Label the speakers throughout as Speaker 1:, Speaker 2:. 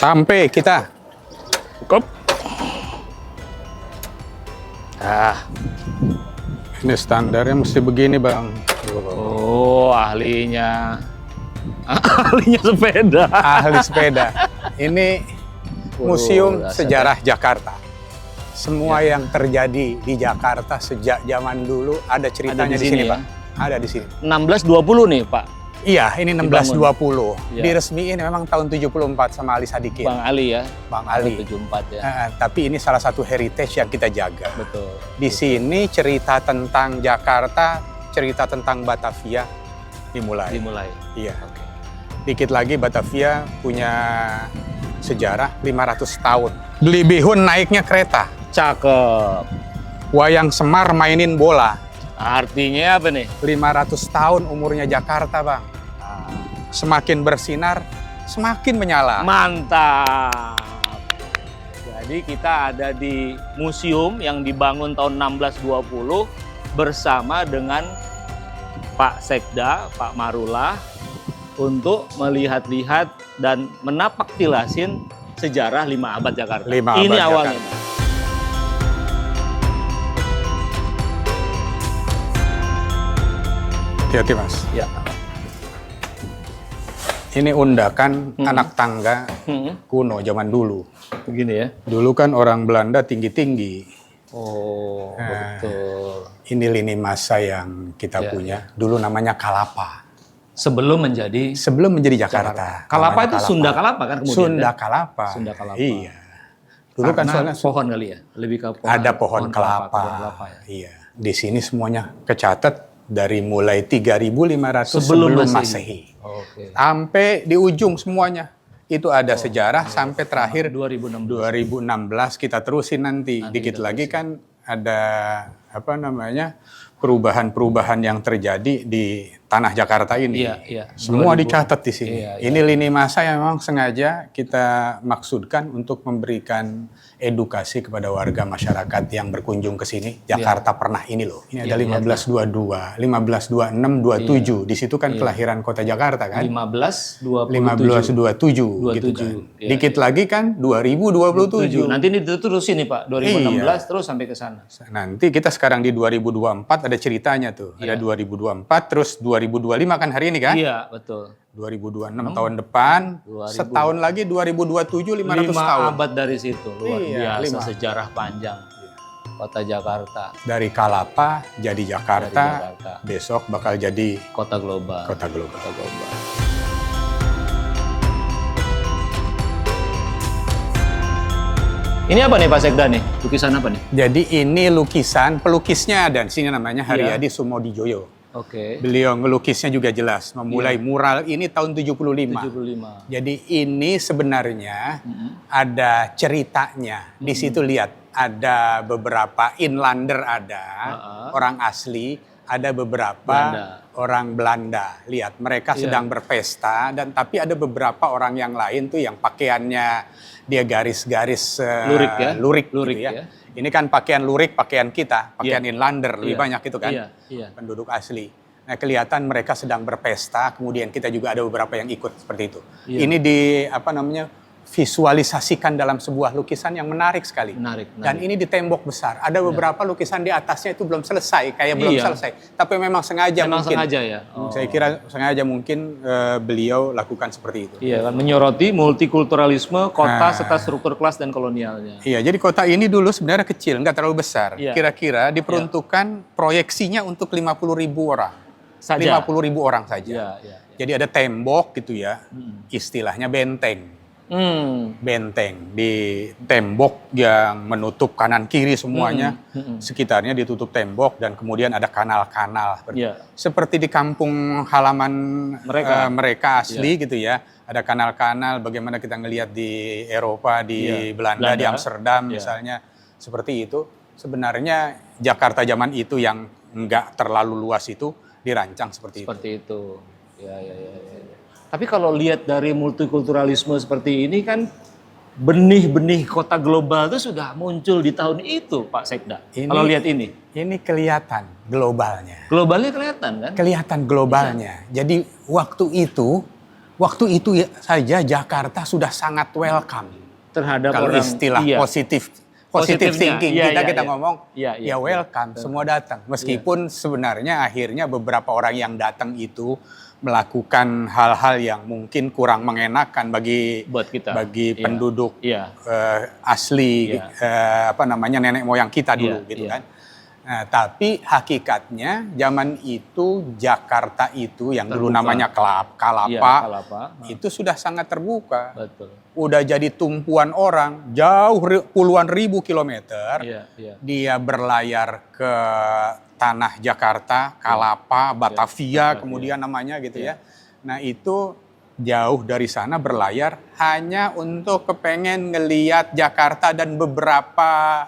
Speaker 1: Sampai kita. Cukup. Ini standarnya mesti begini, Bang.
Speaker 2: Oh, ahlinya. Ahlinya sepeda.
Speaker 1: Ahli sepeda. Ini Museum Sejarah Jakarta. Semua yang terjadi di Jakarta sejak zaman dulu ada ceritanya di sini, Pak. Ada di sini.
Speaker 2: 1620 nih, Pak.
Speaker 1: Iya, ini 1620.
Speaker 2: Ya.
Speaker 1: Diresmiin memang tahun 74 sama Ali Sadikin.
Speaker 2: Bang Ali ya.
Speaker 1: Bang Ali.
Speaker 2: 74 ya.
Speaker 1: Tapi ini salah satu heritage yang kita jaga.
Speaker 2: Betul.
Speaker 1: Di sini cerita tentang Jakarta, cerita tentang Batavia dimulai. Iya.
Speaker 2: Oke.
Speaker 1: Dikit lagi Batavia punya sejarah 500 tahun. Beli bihun naiknya kereta.
Speaker 2: Cakep.
Speaker 1: Wayang Semar mainin bola.
Speaker 2: Artinya apa nih?
Speaker 1: 500 tahun umurnya Jakarta, Bang. Semakin bersinar, semakin menyala.
Speaker 2: Mantap. Jadi kita ada di museum yang dibangun tahun 1620 bersama dengan Pak Sekda, Pak Marullah, untuk melihat-lihat dan menapak tilasin sejarah 5 abad Jakarta.
Speaker 1: 5 abad
Speaker 2: Ini awalnya.
Speaker 1: Jakarta. Hati-hati, Mas.
Speaker 2: Ya.
Speaker 1: Ini undakan anak tangga kuno zaman dulu.
Speaker 2: Begini ya.
Speaker 1: Dulu kan orang Belanda tinggi-tinggi.
Speaker 2: Oh, betul.
Speaker 1: Ini lini masa yang kita punya. Dulu namanya Kalapa.
Speaker 2: Sebelum menjadi
Speaker 1: Jakarta.
Speaker 2: Kalapa
Speaker 1: Namanya
Speaker 2: itu Sunda Kalapa kan kemudian.
Speaker 1: Sunda
Speaker 2: kan?
Speaker 1: Kalapa.
Speaker 2: Sunda Kalapa.
Speaker 1: Iya. Dulu kan
Speaker 2: Karena
Speaker 1: soalnya
Speaker 2: pohon kali ya, lebih ke pohon.
Speaker 1: ada pohon kelapa.
Speaker 2: Pohon kelapa ya.
Speaker 1: Iya. Di sini semuanya kecatat dari mulai 3.500 sebelum Masehi.
Speaker 2: Oke.
Speaker 1: Sampai di ujung semuanya. Itu ada sejarah sampai terakhir
Speaker 2: 2016.
Speaker 1: 2016 kita terusin nanti. Dikit lagi kan ada perubahan-perubahan yang terjadi di tanah Jakarta ini.
Speaker 2: Iya.
Speaker 1: Semua dicatat di sini.
Speaker 2: Iya.
Speaker 1: Ini lini masa yang memang sengaja kita maksudkan untuk memberikan edukasi kepada warga masyarakat yang berkunjung ke sini. Jakarta pernah ini loh. Ini ada 1522, 1526, 27. Di situ kan kelahiran kota Jakarta kan. 1527 gitu kan.
Speaker 2: Iya,
Speaker 1: Dikit lagi kan 2027.
Speaker 2: Nanti ini diterusin nih Pak, 2016 terus sampai ke sana.
Speaker 1: Nanti kita sekarang di 2024 ada ceritanya tuh. Ada 2024 terus 2025 kan hari ini kan?
Speaker 2: Iya, betul.
Speaker 1: 2026 tahun depan,
Speaker 2: 2000.
Speaker 1: setahun lagi 2027 500 tahun.
Speaker 2: 5 abad dari situ, luar
Speaker 1: Iya,
Speaker 2: biasa
Speaker 1: 5.
Speaker 2: sejarah panjang. Kota Jakarta,
Speaker 1: Dari Kalapa jadi Jakarta,
Speaker 2: Jakarta.
Speaker 1: besok bakal jadi
Speaker 2: kota global.
Speaker 1: kota global.
Speaker 2: Kota global. Ini apa nih Pak Sekda nih? Lukisan apa nih?
Speaker 1: Jadi ini lukisan, pelukisnya ada di sini namanya Haryadi Sumodijoyo.
Speaker 2: Oke.
Speaker 1: Beliau ngelukisnya juga jelas, memulai mural ini tahun 75.
Speaker 2: 75.
Speaker 1: Jadi ini sebenarnya ada ceritanya. Di situ lihat ada beberapa inlander orang asli, ada beberapa orang Belanda. Lihat mereka sedang berpesta dan tapi ada beberapa orang yang lain tuh yang pakaiannya dia garis-garis lurik gitu ya. Ini kan pakaian lurik, pakaian kita, pakaian inlander lebih banyak itu kan. Penduduk asli. Nah, kelihatan mereka sedang berpesta, kemudian kita juga ada beberapa yang ikut seperti itu. Ini visualisasikan dalam sebuah lukisan yang menarik sekali.
Speaker 2: Menarik.
Speaker 1: Dan ini di tembok besar. Ada beberapa lukisan di atasnya itu belum selesai, belum selesai. Tapi memang sengaja mungkin.
Speaker 2: Sengaja ya.
Speaker 1: Saya kira sengaja mungkin beliau lakukan seperti itu.
Speaker 2: Iya kan, menyoroti multikulturalisme kota serta struktur kelas dan kolonialnya.
Speaker 1: Iya, jadi kota ini dulu sebenarnya kecil, nggak terlalu besar.
Speaker 2: Iya.
Speaker 1: Kira-kira diperuntukkan proyeksinya untuk 50.000 orang.
Speaker 2: Saja.
Speaker 1: 50.000 orang saja.
Speaker 2: Iya.
Speaker 1: Jadi ada tembok gitu ya, istilahnya benteng. Benteng di tembok yang menutup kanan kiri semuanya, sekitarnya ditutup tembok dan kemudian ada kanal-kanal seperti di kampung halaman mereka asli gitu ya. Ada kanal-kanal bagaimana kita ngelihat di Eropa, di Belanda, di Amsterdam misalnya seperti itu. Sebenarnya Jakarta zaman itu yang nggak terlalu luas itu dirancang seperti itu.
Speaker 2: Ya. Tapi kalau lihat dari multikulturalisme seperti ini kan benih-benih kota global itu sudah muncul di tahun itu, Pak Sekda. Kalau lihat ini.
Speaker 1: Ini kelihatan globalnya.
Speaker 2: Globalnya kelihatan kan?
Speaker 1: Kelihatan globalnya. Jadi waktu itu Waktu itu saja Jakarta sudah sangat welcome
Speaker 2: terhadap
Speaker 1: kalau
Speaker 2: orang,
Speaker 1: istilah positif thinking kita ngomong ya welcome, semua datang. Meskipun sebenarnya akhirnya beberapa orang yang datang itu melakukan hal-hal yang mungkin kurang mengenakan bagi penduduk asli nenek moyang kita dulu gitu kan. Nah, tapi hakikatnya zaman itu Jakarta itu yang dulu namanya Kalapa itu sudah sangat terbuka.
Speaker 2: Betul.
Speaker 1: Udah jadi tumpuan orang jauh puluhan ribu kilometer. Dia berlayar ke tanah Jakarta, Kalapa, Batavia kemudian namanya gitu ya. Nah, itu jauh dari sana berlayar hanya untuk kepengen ngeliat Jakarta dan beberapa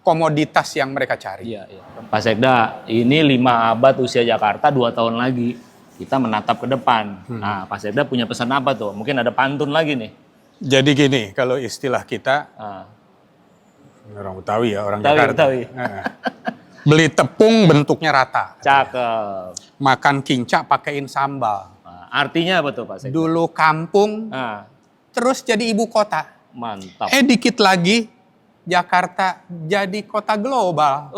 Speaker 1: komoditas yang mereka cari.
Speaker 2: Pak Sekda, ini 5 abad usia Jakarta, 2 tahun lagi kita menatap ke depan. Nah, Pak Sekda punya pesan apa tuh? Mungkin ada pantun lagi nih.
Speaker 1: Jadi gini, kalau istilah kita, orang Betawi ya, orang Jakarta. Beli tepung bentuknya rata.
Speaker 2: Cakep.
Speaker 1: Makan kinca pakein sambal.
Speaker 2: Artinya apa tuh Pak Sekda?
Speaker 1: Dulu kampung, terus jadi ibu kota.
Speaker 2: Mantap.
Speaker 1: Dikit lagi Jakarta jadi kota global.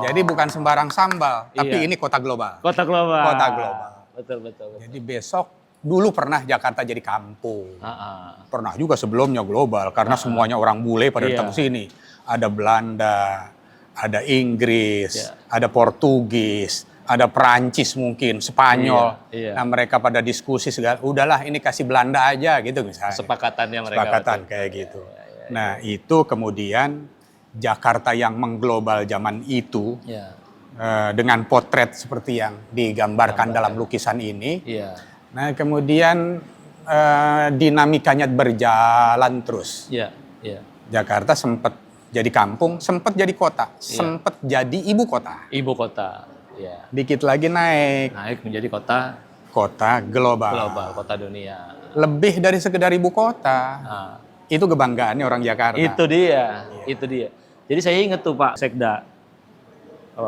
Speaker 1: Jadi bukan sembarang sambal, tapi ini kota global.
Speaker 2: Kota global.
Speaker 1: Kota global.
Speaker 2: Betul.
Speaker 1: Jadi besok, dulu pernah Jakarta jadi kampung. Pernah juga sebelumnya global, karena semuanya orang bule pada datang ke sini. Ada Belanda, ada Inggris, ada Portugis, ada Perancis mungkin, Spanyol. Nah, mereka pada diskusi segala, udahlah ini kasih Belanda aja gitu misalnya.
Speaker 2: Sepakatannya mereka.
Speaker 1: Sepakatan kayak gitu. Nah, itu kemudian Jakarta yang mengglobal zaman itu dengan potret seperti yang digambarkan dalam lukisan ini. Nah, kemudian dinamikanya berjalan terus. Jakarta sempat jadi kampung, sempat jadi kota, sempat jadi ibu kota.
Speaker 2: Ibu kota.
Speaker 1: Dikit lagi naik
Speaker 2: menjadi kota
Speaker 1: global,
Speaker 2: kota dunia.
Speaker 1: Lebih dari sekedar ibu kota. Itu kebanggaannya orang Jakarta.
Speaker 2: Itu dia. Jadi saya ingat tuh Pak Sekda,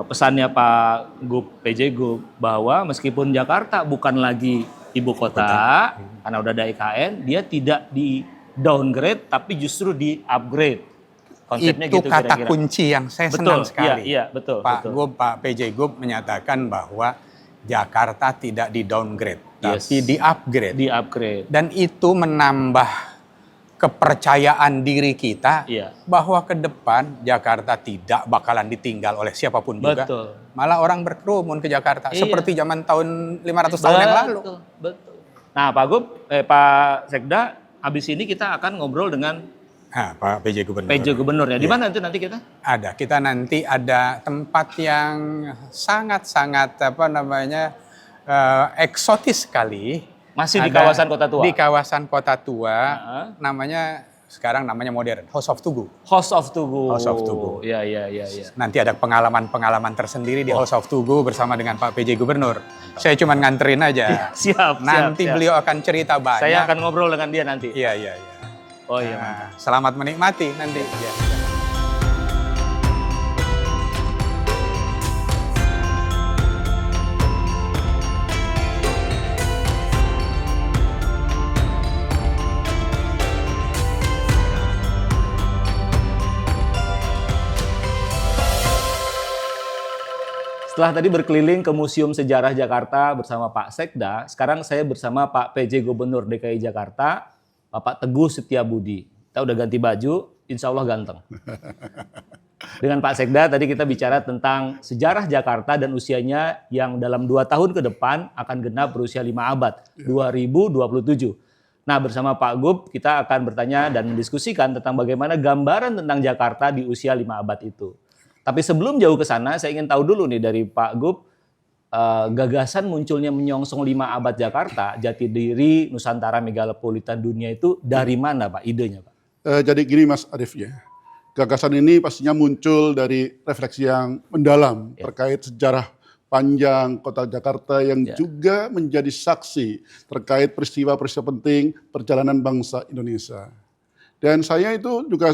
Speaker 2: pesannya Pak Gub, PJ Gub, bahwa meskipun Jakarta bukan lagi ibu kota, karena udah ada IKN, dia tidak di downgrade tapi justru di upgrade. Konsepnya
Speaker 1: itu
Speaker 2: gitu,
Speaker 1: kata
Speaker 2: kira-kira.
Speaker 1: Kunci yang saya senang sekali.
Speaker 2: Betul.
Speaker 1: Pak PJ Gub menyatakan bahwa Jakarta tidak di downgrade, tapi di upgrade. Dan itu menambah kepercayaan diri kita bahwa ke depan Jakarta tidak bakalan ditinggal oleh siapapun juga. Malah orang berkerumun ke Jakarta seperti zaman tahun 500 tahun yang lalu.
Speaker 2: Betul. Nah, Pak Gub, Pak Sekda, habis ini kita akan ngobrol dengan
Speaker 1: Pak PJ Gubernur.
Speaker 2: PJ Gubernur ya. Di mana nanti kita?
Speaker 1: Kita nanti ada tempat yang sangat-sangat eksotis sekali.
Speaker 2: Masih di kawasan Kota Tua?
Speaker 1: Di kawasan Kota Tua, sekarang namanya modern, House of Tugu.
Speaker 2: House of Tugu. Iya.
Speaker 1: Nanti ada pengalaman-pengalaman tersendiri di House of Tugu bersama dengan Pak PJ Gubernur. Saya cuma nganterin aja.
Speaker 2: Siap.
Speaker 1: Nanti beliau akan cerita banyak.
Speaker 2: Saya akan ngobrol dengan dia nanti.
Speaker 1: Iya.
Speaker 2: Oh iya, mantap.
Speaker 1: Selamat menikmati nanti.
Speaker 2: Setelah tadi berkeliling ke Museum Sejarah Jakarta bersama Pak Sekda, sekarang saya bersama Pak PJ Gubernur DKI Jakarta, Bapak Teguh Setiabudi. Kita udah ganti baju, insya Allah ganteng. Dengan Pak Sekda tadi kita bicara tentang sejarah Jakarta dan usianya yang dalam 2 tahun ke depan akan genap berusia 5 abad, 2027. Nah, bersama Pak Gub kita akan bertanya dan mendiskusikan tentang bagaimana gambaran tentang Jakarta di usia 5 abad itu. Tapi sebelum jauh ke sana, saya ingin tahu dulu nih dari Pak Gub, gagasan munculnya menyongsong 5 abad Jakarta, jati diri Nusantara megalopolitan dunia itu dari mana Pak idenya Pak?
Speaker 3: Jadi gini Mas Arief ya, gagasan ini pastinya muncul dari refleksi yang mendalam terkait sejarah panjang kota Jakarta yang juga menjadi saksi terkait peristiwa-peristiwa penting perjalanan bangsa Indonesia. Dan saya itu juga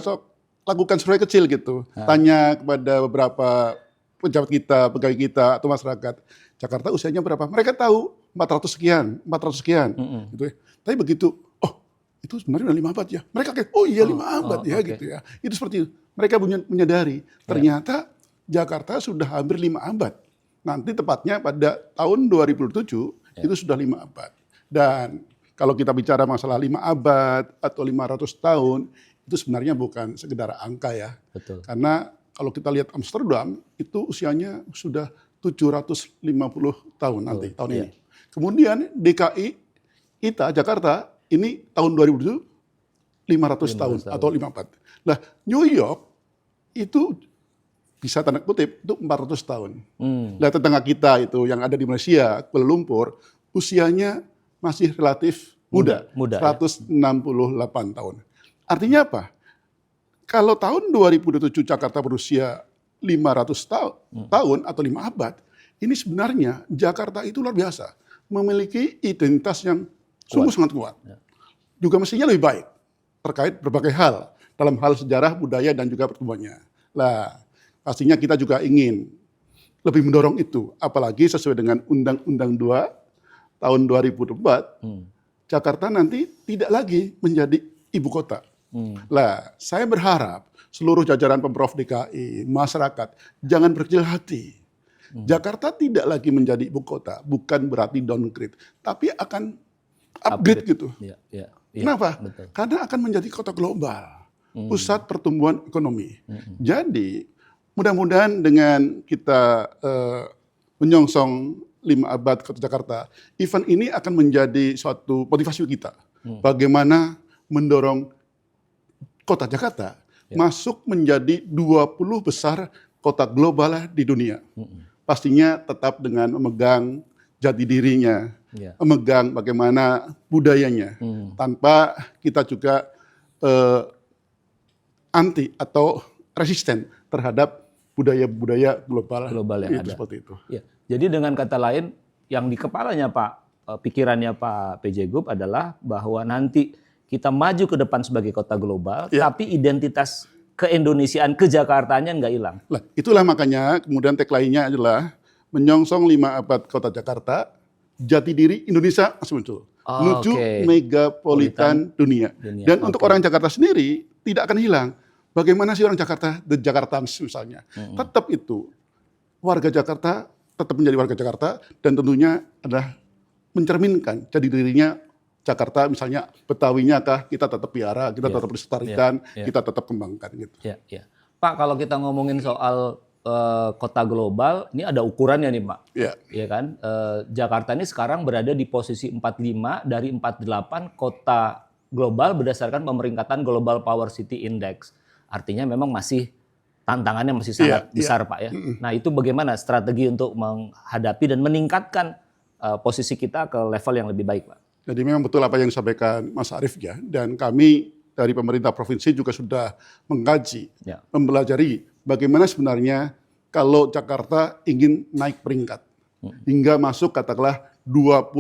Speaker 3: lakukan survei kecil gitu, tanya kepada beberapa pejabat kita, pegawai kita atau masyarakat, Jakarta usianya berapa? Mereka tahu 400 sekian, 400 sekian. Gitu ya. Tapi begitu, oh itu sebenarnya udah 5 abad ya. Mereka kayak, oh iya 5 abad ya gitu ya. Itu seperti itu. Mereka menyadari, ternyata Jakarta sudah hampir 5 abad. Nanti tepatnya pada tahun 2007, itu sudah 5 abad. Dan kalau kita bicara masalah 5 abad atau 500 tahun, itu sebenarnya bukan sekedar angka ya.
Speaker 2: Betul.
Speaker 3: Karena kalau kita lihat Amsterdam, itu usianya sudah 750 tahun nanti, tahun ini. Kemudian DKI, kita, Jakarta, ini tahun 2007, 500 tahun atau 54. Nah, New York itu bisa tanda kutip, itu 400 tahun. Nah, tetangga kita itu yang ada di Malaysia, Kuala Lumpur, usianya masih relatif muda 168 tahun. Artinya apa? Kalau tahun 2007 Jakarta berusia 500 tahun atau 5 abad, ini sebenarnya Jakarta itu luar biasa. Memiliki identitas yang sungguh sangat kuat. Juga mestinya lebih baik terkait berbagai hal. Dalam hal sejarah, budaya, dan juga pertumbuhannya. Nah, pastinya kita juga ingin lebih mendorong itu. Apalagi sesuai dengan Undang-Undang 2 tahun 2004, Jakarta nanti tidak lagi menjadi ibu kota. Lah, saya berharap seluruh jajaran Pemprov DKI, masyarakat, jangan berkecil hati. Jakarta tidak lagi menjadi ibu kota, bukan berarti downgrade, tapi akan upgrade gitu. Kenapa? Betul. Karena akan menjadi kota global, pusat pertumbuhan ekonomi. Jadi, mudah-mudahan dengan kita menyongsong 5 abad Kota Jakarta, event ini akan menjadi suatu motivasi kita. Bagaimana mendorong Kota Jakarta masuk menjadi 20 besar kota global di dunia. Pastinya tetap dengan memegang jati dirinya, memegang bagaimana budayanya, tanpa kita juga anti atau resisten terhadap budaya-budaya global yang ada. Seperti itu.
Speaker 2: Ya. Jadi dengan kata lain, yang di kepalanya pikirannya Pak PJ Gub adalah bahwa nanti kita maju ke depan sebagai kota global, tapi identitas keindonesiaan, kejakartaannya nggak hilang.
Speaker 3: Lah, itulah makanya kemudian tagline-nya adalah menyongsong 5 abad kota Jakarta, jati diri Indonesia masih muncul. Menuju megapolitan dunia. Dan untuk orang Jakarta sendiri tidak akan hilang. Bagaimana sih orang Jakarta, the Jakartans misalnya. Tetap itu, warga Jakarta tetap menjadi warga Jakarta, dan tentunya adalah mencerminkan jati dirinya Jakarta, misalnya Betawinya kah, kita tetap piara, kita tetap lestarikan, kita tetap kembangkan gitu.
Speaker 2: Pak, kalau kita ngomongin soal kota global, ini ada ukurannya nih Pak. Ya kan? Jakarta ini sekarang berada di posisi 45 dari 48 kota global berdasarkan pemeringkatan Global Power City Index. Artinya memang masih tantangannya masih sangat besar Pak ya. Nah, itu bagaimana strategi untuk menghadapi dan meningkatkan posisi kita ke level yang lebih baik Pak?
Speaker 3: Jadi memang betul apa yang disampaikan Mas Arief ya, dan kami dari pemerintah provinsi juga sudah mengkaji, mempelajari bagaimana sebenarnya kalau Jakarta ingin naik peringkat hingga masuk katakanlah 20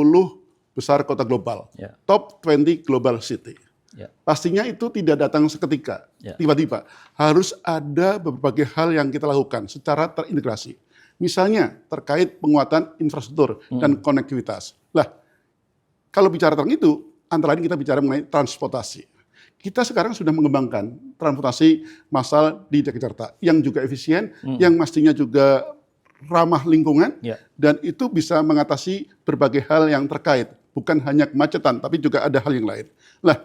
Speaker 3: besar kota global, top 20 global city. Pastinya itu tidak datang seketika, tiba-tiba. Harus ada berbagai hal yang kita lakukan secara terintegrasi. Misalnya terkait penguatan infrastruktur dan konektivitas. Lah, kalau bicara tentang itu, antara lain kita bicara mengenai transportasi. Kita sekarang sudah mengembangkan transportasi massal di Jakarta yang juga efisien, yang mestinya juga ramah lingkungan, dan itu bisa mengatasi berbagai hal yang terkait. Bukan hanya kemacetan, tapi juga ada hal yang lain. Lah,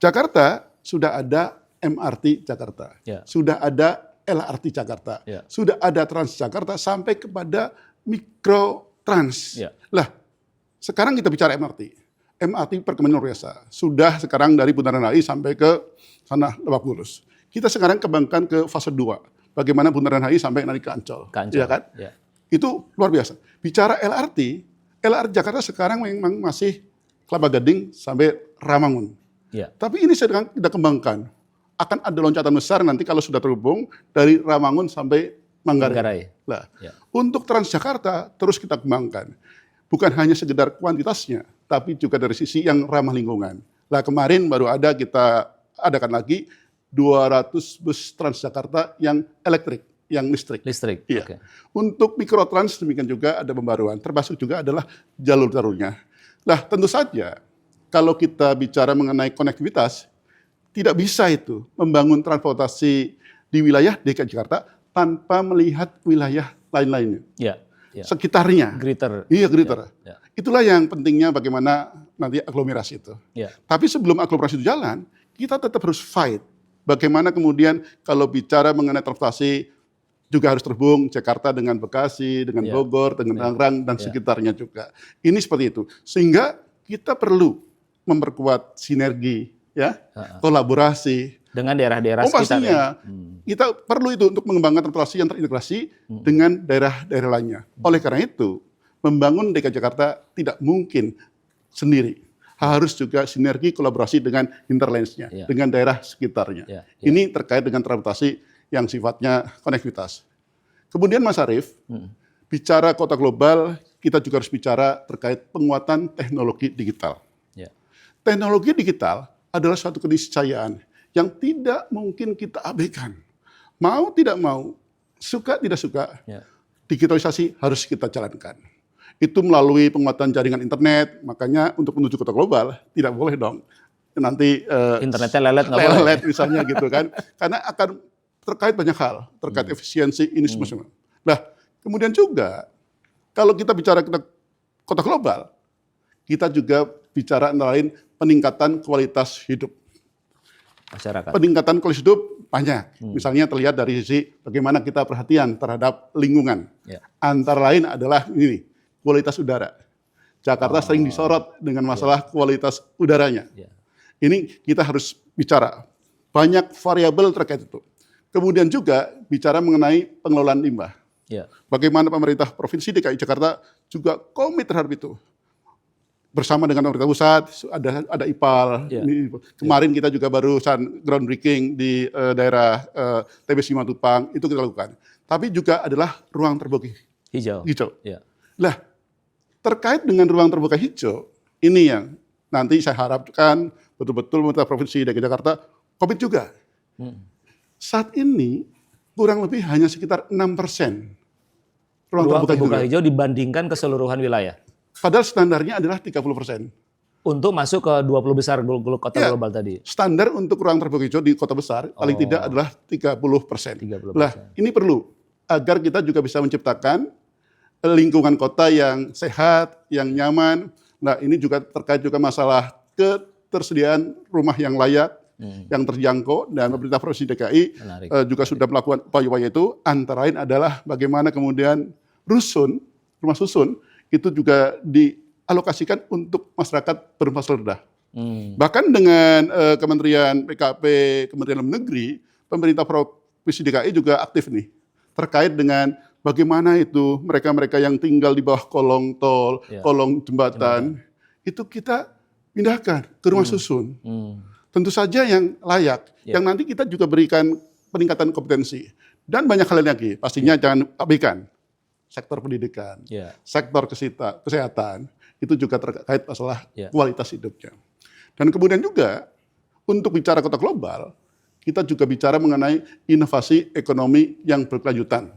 Speaker 3: Jakarta sudah ada MRT Jakarta, sudah ada LRT Jakarta, sudah ada Transjakarta sampai kepada Mikrotrans. Lah, sekarang kita bicara MRT. MRT perkembangan luar biasa. Sudah sekarang dari Bundaran HI sampai ke sana Lebak Bulus. Kita sekarang kembangkan ke fase 2. Bagaimana Bundaran HI sampai nanti ke Ancol. Ya kan? Itu luar biasa. Bicara LRT Jakarta sekarang memang masih Kelapa Gading sampai Ramangun. Tapi ini sedang kita kembangkan. Akan ada loncatan besar nanti kalau sudah terhubung dari Ramangun sampai Manggarai. Nah, untuk Transjakarta terus kita kembangkan. Bukan hanya sekedar kuantitasnya, tapi juga dari sisi yang ramah lingkungan. Nah, kemarin baru ada kita adakan lagi 200 bus Transjakarta yang elektrik. yang listrik.
Speaker 2: Listrik.
Speaker 3: Iya.
Speaker 2: Oke.
Speaker 3: Untuk mikrotrans demikian juga ada pembaruan, termasuk juga adalah jalur-jalurnya. Nah, tentu saja kalau kita bicara mengenai konektivitas, tidak bisa itu membangun transportasi di wilayah DKI Jakarta tanpa melihat wilayah lain-lainnya.
Speaker 2: Ya. Ya.
Speaker 3: Sekitarnya.
Speaker 2: Greater.
Speaker 3: Iya, greater.
Speaker 2: Ya.
Speaker 3: Itulah yang pentingnya bagaimana nanti aglomerasi itu.
Speaker 2: Ya.
Speaker 3: Tapi sebelum aglomerasi itu jalan, kita tetap harus fight. Bagaimana kemudian kalau bicara mengenai transportasi juga harus terhubung Jakarta dengan Bekasi, dengan Bogor, dengan Tangerang dan sekitarnya juga. Ini seperti itu. Sehingga kita perlu memperkuat sinergi, ya, kolaborasi
Speaker 2: Dengan daerah-daerah sekitar.
Speaker 3: pastinya kita perlu itu untuk mengembangkan transportasi yang terintegrasi dengan daerah-daerah lainnya. Oleh karena itu, membangun DKI Jakarta tidak mungkin sendiri. Harus juga sinergi kolaborasi dengan hinterlands-nya, dengan daerah sekitarnya. Ini terkait dengan transportasi yang sifatnya konektivitas. Kemudian Mas Arief, bicara kota global, kita juga harus bicara terkait penguatan teknologi digital. Teknologi digital adalah suatu keniscayaan yang tidak mungkin kita abaikan. Mau tidak mau, suka tidak suka, digitalisasi harus kita jalankan. Itu melalui penguatan jaringan internet, makanya untuk menuju kota global tidak boleh dong nanti
Speaker 2: internetnya lelet nggak boleh.
Speaker 3: lelet misalnya gitu kan, karena akan terkait banyak hal, terkait efisiensi ini semua. Nah, kemudian juga kalau kita bicara kota global, kita juga bicara antara lain peningkatan kualitas hidup.
Speaker 2: Masyarakat.
Speaker 3: Peningkatan kualitas hidup banyak. Misalnya terlihat dari sisi bagaimana kita perhatian terhadap lingkungan. Antara lain adalah ini, kualitas udara. Jakarta sering disorot dengan masalah kualitas udaranya. Ini kita harus bicara. Banyak variabel terkait itu. Kemudian juga bicara mengenai pengelolaan limbah. Bagaimana pemerintah Provinsi DKI Jakarta juga komit terhadap itu. Bersama dengan pemerintah pusat, ada IPAL. Kemarin kita juga barusan groundbreaking di daerah TBC Matupang, itu kita lakukan. Tapi juga adalah ruang terbuka hijau. Nah, terkait dengan ruang terbuka hijau, ini yang nanti saya harapkan betul-betul pemerintah Provinsi DKI Jakarta komit juga. Saat ini kurang lebih hanya sekitar 6% ruang
Speaker 2: terbuka hijau dibandingkan keseluruhan wilayah.
Speaker 3: Padahal standarnya adalah 30%.
Speaker 2: Untuk masuk ke 20 besar kota global tadi.
Speaker 3: Standar untuk ruang terbuka hijau di kota besar paling tidak adalah 30%. Nah, ini perlu agar kita juga bisa menciptakan lingkungan kota yang sehat, yang nyaman. Nah, ini juga terkait juga masalah ketersediaan rumah yang layak, yang terjangkau, dan pemerintah Provinsi DKI juga sudah melakukan upaya-upaya itu. Antara lain adalah bagaimana kemudian rumah susun, itu juga dialokasikan untuk masyarakat berpenghasilan rendah. Bahkan dengan Kementerian PKP, Kementerian Dalam Negeri, pemerintah Provinsi DKI juga aktif nih, terkait dengan bagaimana itu mereka-mereka yang tinggal di bawah kolong tol, kolong jembatan, itu kita pindahkan ke rumah susun. Tentu saja yang layak, yang nanti kita juga berikan peningkatan kompetensi. Dan banyak hal lagi, pastinya jangan abaikan. Sektor pendidikan, sektor kesehatan, itu juga terkait masalah kualitas hidupnya. Dan kemudian juga, untuk bicara kota global, kita juga bicara mengenai inovasi ekonomi yang berkelanjutan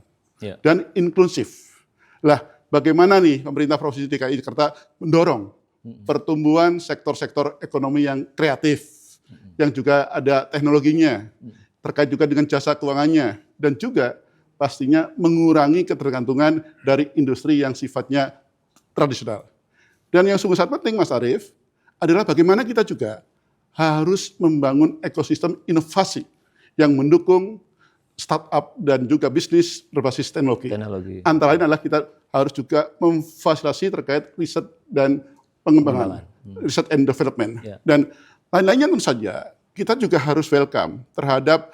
Speaker 3: dan inklusif. Lah, bagaimana nih pemerintah Provinsi DKI Jakarta mendorong pertumbuhan sektor-sektor ekonomi yang kreatif, yang juga ada teknologinya, terkait juga dengan jasa keuangannya, dan juga pastinya mengurangi ketergantungan dari industri yang sifatnya tradisional. Dan yang sungguh sangat penting, Mas Arief, adalah bagaimana kita juga harus membangun ekosistem inovasi yang mendukung startup dan juga bisnis berbasis teknologi. Antara lain adalah kita harus juga memfasilitasi terkait riset dan pengembangan, riset and development. Dan lain-lainnya tentu saja, kita juga harus welcome terhadap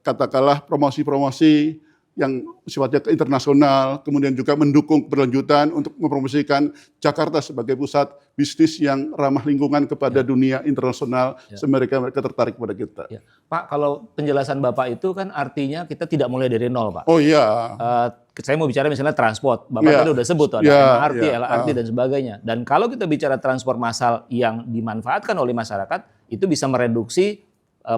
Speaker 3: katakanlah promosi-promosi yang sifatnya internasional, kemudian juga mendukung keberlanjutan untuk mempromosikan Jakarta sebagai pusat bisnis yang ramah lingkungan kepada dunia internasional, mereka tertarik pada kita.
Speaker 2: Pak, kalau penjelasan Bapak itu kan artinya kita tidak mulai dari nol, Pak.
Speaker 3: Oh iya.
Speaker 2: Saya mau bicara misalnya transport, Bapak tadi udah sebut tuh, ada MRT, LRT dan sebagainya. Dan kalau kita bicara transport massal yang dimanfaatkan oleh masyarakat, itu bisa mereduksi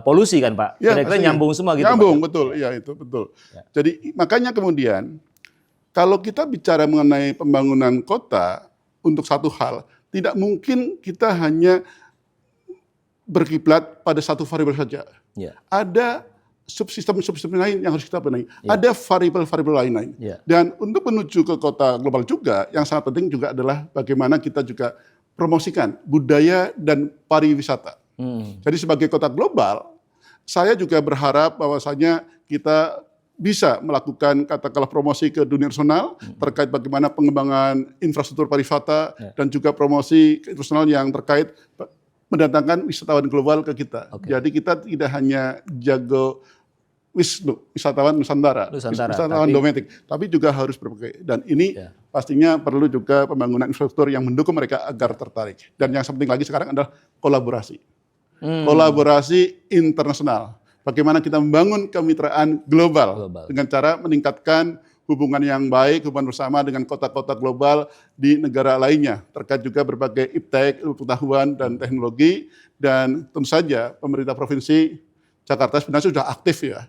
Speaker 2: polusi kan Pak?
Speaker 3: Ya,
Speaker 2: Kira-kira
Speaker 3: pastinya.
Speaker 2: nyambung semua gitu
Speaker 3: Nyambung,
Speaker 2: Pak?
Speaker 3: betul. Iya, itu betul.
Speaker 2: Ya.
Speaker 3: Jadi makanya kemudian kalau kita bicara mengenai pembangunan kota untuk satu hal, tidak mungkin kita hanya berkiblat pada satu variabel saja.
Speaker 2: Ya.
Speaker 3: Ada subsistem lain yang harus kita benahi. Ada variabel-variabel lain.
Speaker 2: Ya.
Speaker 3: Dan untuk menuju ke kota global juga, yang sangat penting juga adalah bagaimana kita juga promosikan budaya dan pariwisata. Jadi sebagai kota global, saya juga berharap bahwasanya kita bisa melakukan katakanlah promosi ke dunia nasional terkait bagaimana pengembangan infrastruktur pariwisata dan juga promosi internasional yang terkait mendatangkan wisatawan global ke kita. Jadi kita tidak hanya jago wisatawan Nusantara, wisatawan domestik, tapi juga harus berbagai. Dan ini pastinya perlu juga pembangunan infrastruktur yang mendukung mereka agar tertarik. Dan yang penting lagi sekarang adalah kolaborasi. Kolaborasi internasional. Bagaimana kita membangun kemitraan global dengan cara meningkatkan hubungan yang baik, hubungan bersama dengan kota-kota global di negara lainnya. Terkait juga berbagai iptek, ilmu pengetahuan dan teknologi. Dan tentu saja pemerintah Provinsi Jakarta sebenarnya sudah aktif ya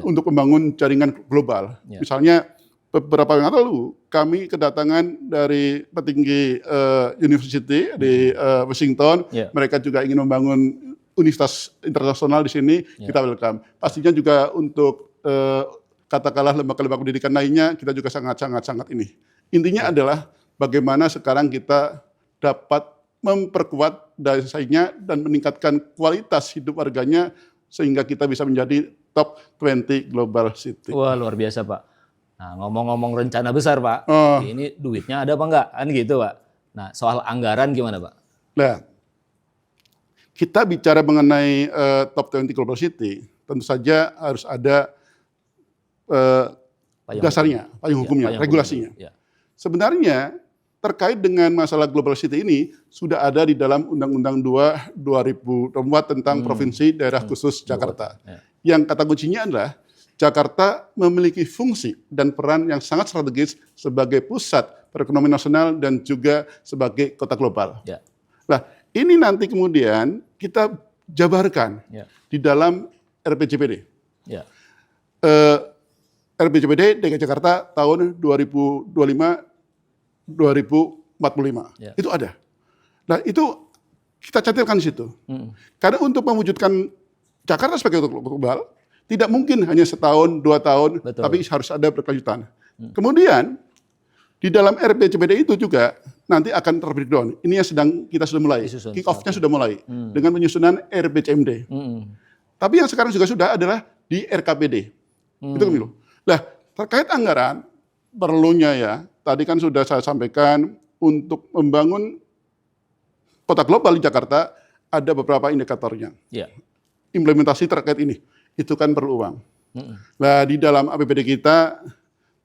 Speaker 3: untuk membangun jaringan global. Misalnya beberapa yang lalu kami kedatangan dari petinggi university di Washington. Mereka juga ingin membangun universitas internasional di sini, kita welcome. Pastinya juga untuk katakanlah lembaga-lembaga pendidikan lainnya, kita juga sangat ini. Intinya adalah bagaimana sekarang kita dapat memperkuat desanya dan meningkatkan kualitas hidup warganya sehingga kita bisa menjadi top 20 global city.
Speaker 2: Wah, luar biasa Pak. Nah, ngomong-ngomong rencana besar Pak, ini duitnya ada apa enggak? Kan gitu Pak. Nah, soal anggaran gimana Pak?
Speaker 3: Nah, kita bicara mengenai top 20 global city, tentu saja harus ada dasarnya, payung hukumnya, regulasinya. Sebenarnya terkait dengan masalah global city ini sudah ada di dalam Undang-Undang 2 2004 tentang Provinsi Daerah Khusus Jakarta. Yang kata kuncinya adalah Jakarta memiliki fungsi dan peran yang sangat strategis sebagai pusat perekonomian nasional dan juga sebagai kota global. Nah, ini nanti kemudian kita jabarkan di dalam RPJPD. RPJPD DKI Jakarta tahun 2025-2045. Itu ada. Nah, itu kita cantilkan di situ. Karena untuk mewujudkan Jakarta sebagai kota global, tidak mungkin hanya setahun, 2 tahun, tapi harus ada berkelanjutan. Kemudian, di dalam RPJPD itu juga nanti akan terbreakdown. Ini yang kita sudah mulai. Kick off-nya sudah mulai. Dengan penyusunan RPJMD. Tapi yang sekarang juga sudah adalah di RKPD. Itu Kemilu. Nah, terkait anggaran, perlunya ya, tadi kan sudah saya sampaikan, untuk membangun kota global di Jakarta, ada beberapa indikatornya. Implementasi terkait ini, itu kan perlu uang. Nah, di dalam APBD kita,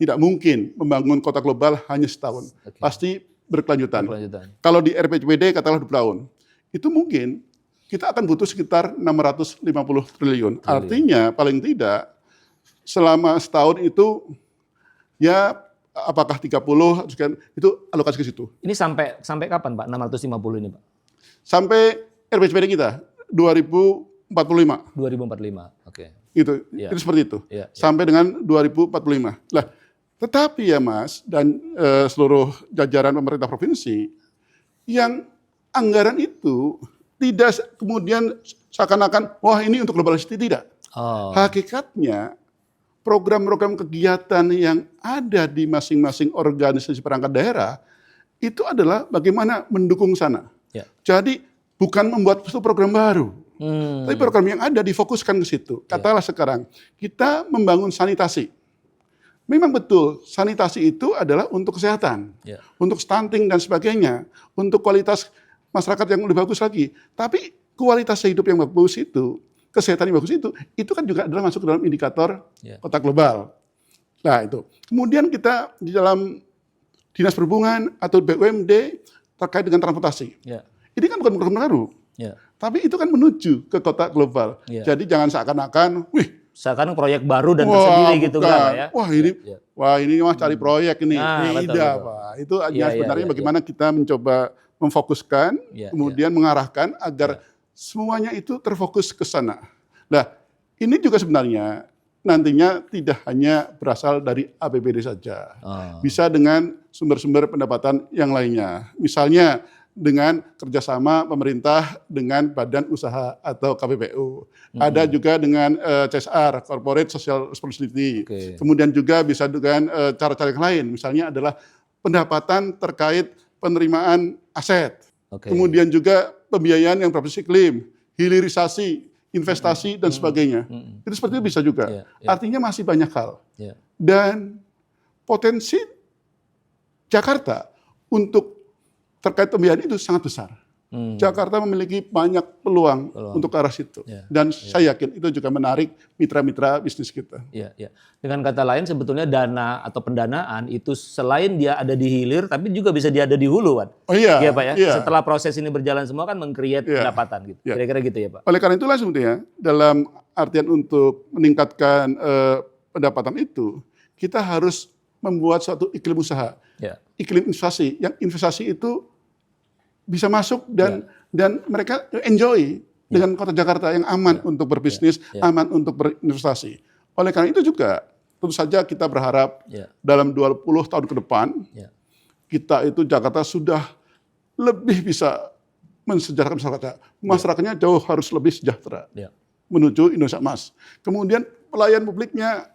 Speaker 3: tidak mungkin membangun kota global hanya setahun. Pasti berkelanjutan. Kalau di RPJPD katakanlah 20 tahun, itu mungkin kita akan butuh sekitar 650 triliun. Artinya paling tidak selama setahun itu ya apakah 30 itu alokasi ke situ.
Speaker 2: Ini sampai kapan Pak 650 ini Pak?
Speaker 3: Sampai RPJPD kita 2045.
Speaker 2: 2045. Oke.
Speaker 3: Itu seperti itu. Sampai dengan 2045. Lah, tetapi ya Mas dan seluruh jajaran pemerintah provinsi yang anggaran itu tidak kemudian seakan-akan wah ini untuk global city, tidak. Hakikatnya program-program kegiatan yang ada di masing-masing organisasi perangkat daerah itu adalah bagaimana mendukung sana. Jadi bukan membuat satu program baru, tapi program yang ada difokuskan ke situ. Katakanlah sekarang kita membangun sanitasi. Memang betul sanitasi itu adalah untuk kesehatan, untuk stunting dan sebagainya, untuk kualitas masyarakat yang lebih bagus lagi. Tapi kualitas hidup yang bagus itu, kesehatan yang bagus itu kan juga adalah masuk ke dalam indikator kota global. Nah itu. Kemudian kita di dalam Dinas Perhubungan atau BUMD terkait dengan transportasi. Ini kan bukan program baru, tapi itu kan menuju ke kota global. Jadi jangan seakan-akan,
Speaker 2: seakan proyek baru dan tersendiri gitu kan ya.
Speaker 3: Wah ini mah cari proyek ini. Tidak Pak. Itu sebenarnya bagaimana kita mencoba memfokuskan, kemudian mengarahkan agar semuanya itu terfokus ke sana. Nah, ini juga sebenarnya nantinya tidak hanya berasal dari APBD saja. Bisa dengan sumber-sumber pendapatan yang lainnya. Misalnya dengan kerjasama pemerintah dengan badan usaha atau KPPU. Ada juga dengan CSR, Corporate Social Responsibility. Kemudian juga bisa dengan cara-cara yang lain. Misalnya adalah pendapatan terkait penerimaan aset. Kemudian juga pembiayaan yang berbasis iklim, hilirisasi, investasi dan sebagainya. Itu seperti itu bisa juga. Artinya masih banyak hal. Dan potensi Jakarta untuk terkait pembiayaan itu sangat besar. Jakarta memiliki banyak peluang untuk ke arah situ. Dan saya yakin itu juga menarik mitra-mitra bisnis kita.
Speaker 2: Dengan kata lain sebetulnya dana atau pendanaan itu selain dia ada di hilir, tapi juga bisa dia ada di hulu, Pak. Iya Pak ya. Setelah proses ini berjalan semua kan meng-create pendapatan gitu. Kira-kira gitu ya Pak.
Speaker 3: Oleh karena itulah sebetulnya dalam artian untuk meningkatkan pendapatan itu, kita harus membuat suatu iklim usaha, iklim investasi. Yang investasi itu bisa masuk dan mereka enjoy dengan kota Jakarta yang aman untuk berbisnis, aman untuk berinvestasi. Oleh karena itu juga tentu saja kita berharap dalam 20 tahun ke depan kita itu Jakarta sudah lebih bisa mensejahterakan masyarakat. Masyarakatnya jauh harus lebih sejahtera menuju Indonesia Emas. Kemudian pelayan publiknya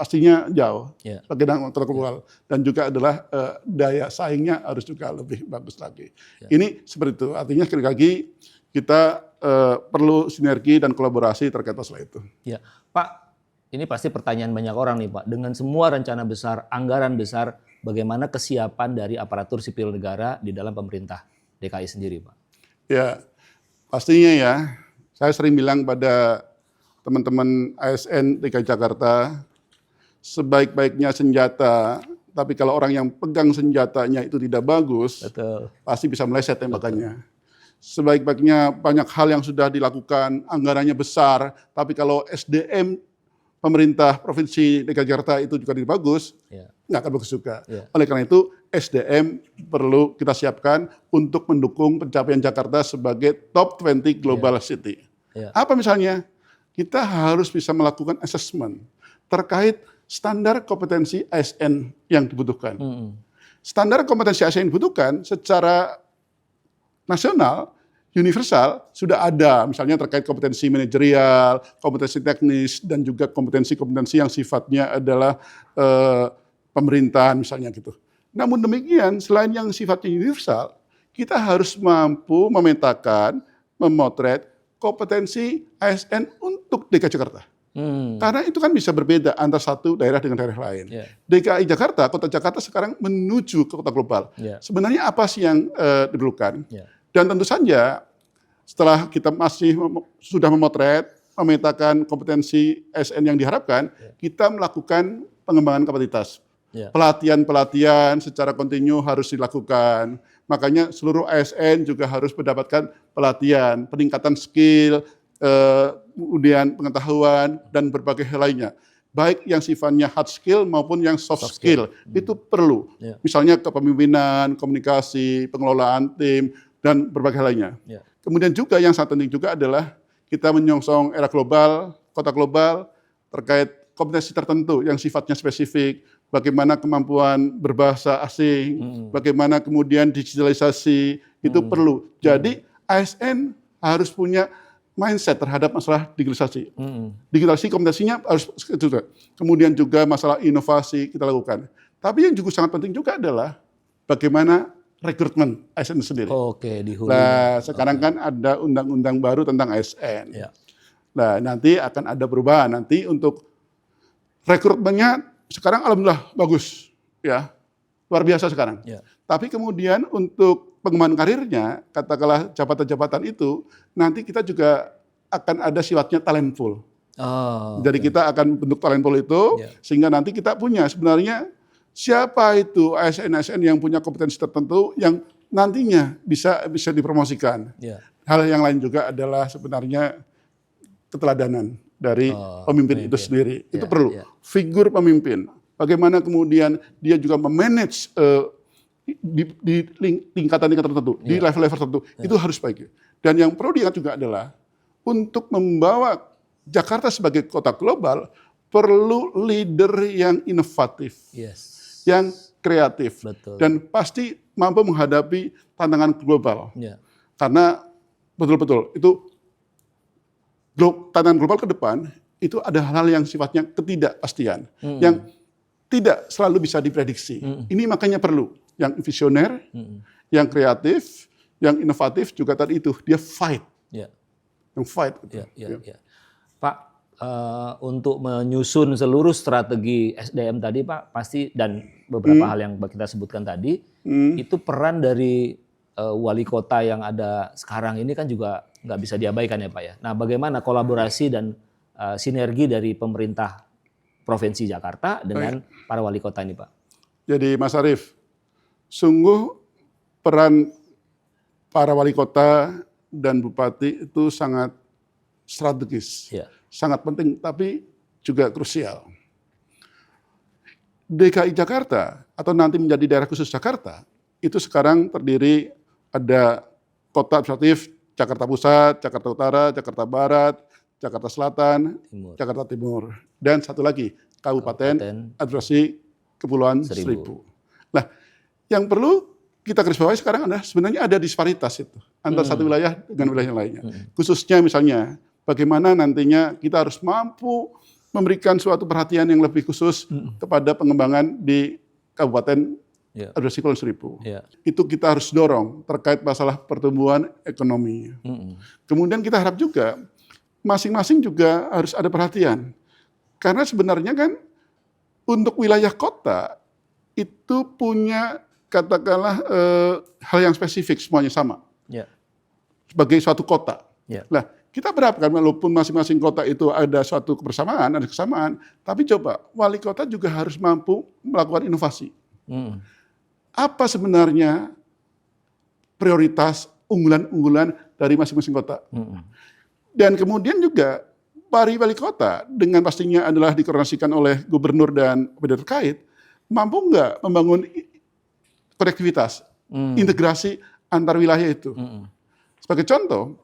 Speaker 3: pastinya jauh sebagai kota global dan juga adalah daya saingnya harus juga lebih bagus lagi. Ini seperti itu. Artinya sekali lagi kita perlu sinergi dan kolaborasi terkait masalah itu.
Speaker 2: Pak, ini pasti pertanyaan banyak orang nih Pak. Dengan semua rencana besar, anggaran besar, bagaimana kesiapan dari aparatur sipil negara di dalam pemerintah DKI sendiri Pak? Ya,
Speaker 3: pastinya ya. Saya sering bilang pada teman-teman ASN DKI Jakarta, sebaik-baiknya senjata, tapi kalau orang yang pegang senjatanya itu tidak bagus, pasti bisa meleset tembakannya. Sebaik-baiknya banyak hal yang sudah dilakukan, anggarannya besar, tapi kalau SDM pemerintah Provinsi DKI Jakarta itu juga tidak bagus, nggak akan bagus juga. Oleh karena itu, SDM perlu kita siapkan untuk mendukung pencapaian Jakarta sebagai top 20 global city. Apa misalnya? Kita harus bisa melakukan assessment terkait standar kompetensi ASN yang dibutuhkan. Standar kompetensi ASN yang dibutuhkan secara nasional, universal, sudah ada. Misalnya terkait kompetensi manajerial, kompetensi teknis, dan juga kompetensi-kompetensi yang sifatnya adalah pemerintahan misalnya gitu. Namun demikian, selain yang sifatnya universal, kita harus mampu memetakan, memotret kompetensi ASN untuk DKI Jakarta. Karena itu kan bisa berbeda antara satu daerah dengan daerah lain. DKI Jakarta, kota Jakarta sekarang menuju ke kota global. Sebenarnya apa sih yang diperlukan? Dan tentu saja setelah kita sudah memotret, memetakan kompetensi ASN yang diharapkan, kita melakukan pengembangan kapasitas. Pelatihan-pelatihan secara kontinu harus dilakukan. Makanya seluruh ASN juga harus mendapatkan pelatihan, peningkatan skill, kemudian pengetahuan dan berbagai hal lainnya. Baik yang sifatnya hard skill maupun yang soft skill. Itu perlu. Misalnya kepemimpinan, komunikasi, pengelolaan tim, dan berbagai hal lainnya. Kemudian juga yang sangat penting juga adalah kita menyongsong era global, kota global, terkait kompetensi tertentu yang sifatnya spesifik, bagaimana kemampuan berbahasa asing, bagaimana kemudian digitalisasi, itu perlu. Jadi ASN harus punya mindset terhadap masalah digitalisasi. Digitalisasi kompetensinya harus juga. Kemudian juga masalah inovasi kita lakukan. Tapi yang juga sangat penting juga adalah bagaimana rekrutmen ASN sendiri.
Speaker 2: Di hulu.
Speaker 3: Nah, sekarang kan ada undang-undang baru tentang ASN. Nah, nanti akan ada perubahan. Nanti untuk rekrutmennya sekarang alhamdulillah bagus, luar biasa sekarang. Tapi kemudian untuk pengembangan karirnya, katakanlah jabatan-jabatan itu, nanti kita juga akan ada sifatnya talent pool. Jadi kita akan bentuk talent pool itu, sehingga nanti kita punya sebenarnya siapa itu ASN-ASN yang punya kompetensi tertentu yang nantinya bisa dipromosikan. Hal yang lain juga adalah sebenarnya keteladanan dari pemimpin itu sendiri. Itu perlu. Figur pemimpin. Bagaimana kemudian dia juga memanage di tingkatan-tingkatan tertentu, di level-level tertentu, itu harus baik. Dan yang perlu diingat juga adalah untuk membawa Jakarta sebagai kota global perlu leader yang inovatif,
Speaker 2: Yes.
Speaker 3: yang kreatif,
Speaker 2: Betul.
Speaker 3: dan pasti mampu menghadapi tantangan global.
Speaker 2: Ya.
Speaker 3: Karena betul-betul itu tantangan global ke depan itu ada hal-hal yang sifatnya ketidakpastian, yang tidak selalu bisa diprediksi. Ini makanya perlu yang visioner, yang kreatif, yang inovatif juga tadi itu dia fight,
Speaker 2: Ya.
Speaker 3: yang fight. Gitu.
Speaker 2: Ya. Pak, untuk menyusun seluruh strategi SDM tadi Pak, pasti dan beberapa hal yang kita sebutkan tadi, itu peran dari wali kota yang ada sekarang ini kan juga nggak bisa diabaikan ya Pak ya. Nah, bagaimana kolaborasi dan sinergi dari pemerintah Provinsi Jakarta dengan para wali kota ini Pak?
Speaker 3: Jadi Mas Arief, sungguh peran para wali kota dan bupati itu sangat strategis, sangat penting, tapi juga krusial. DKI Jakarta atau nanti menjadi daerah khusus Jakarta itu sekarang terdiri ada kota administratif Jakarta Pusat, Jakarta Utara, Jakarta Barat, Jakarta Selatan, Jakarta Timur, dan satu lagi Kabupaten Administrasi Kepulauan Seribu. Nah, yang perlu kita garis bawahi sekarang adalah sebenarnya ada disparitas itu antara satu wilayah dengan wilayah yang lainnya. Khususnya misalnya bagaimana nantinya kita harus mampu memberikan suatu perhatian yang lebih khusus kepada pengembangan di Kabupaten Administrasi Kepulauan Seribu. Itu kita harus dorong terkait masalah pertumbuhan ekonomi. Kemudian kita harap juga masing-masing juga harus ada perhatian. Karena sebenarnya kan untuk wilayah kota itu punya katakanlah hal yang spesifik semuanya sama. Sebagai suatu kota. Nah, kita berharapkan walaupun masing-masing kota itu ada suatu kebersamaan, ada kesamaan, tapi coba wali kota juga harus mampu melakukan inovasi. Apa sebenarnya prioritas unggulan-unggulan dari masing-masing kota? Dan kemudian juga wali kota dengan pastinya adalah dikoordinasikan oleh gubernur dan pemerintah terkait, mampu nggak membangun konektivitas, integrasi antar wilayah itu. Sebagai contoh,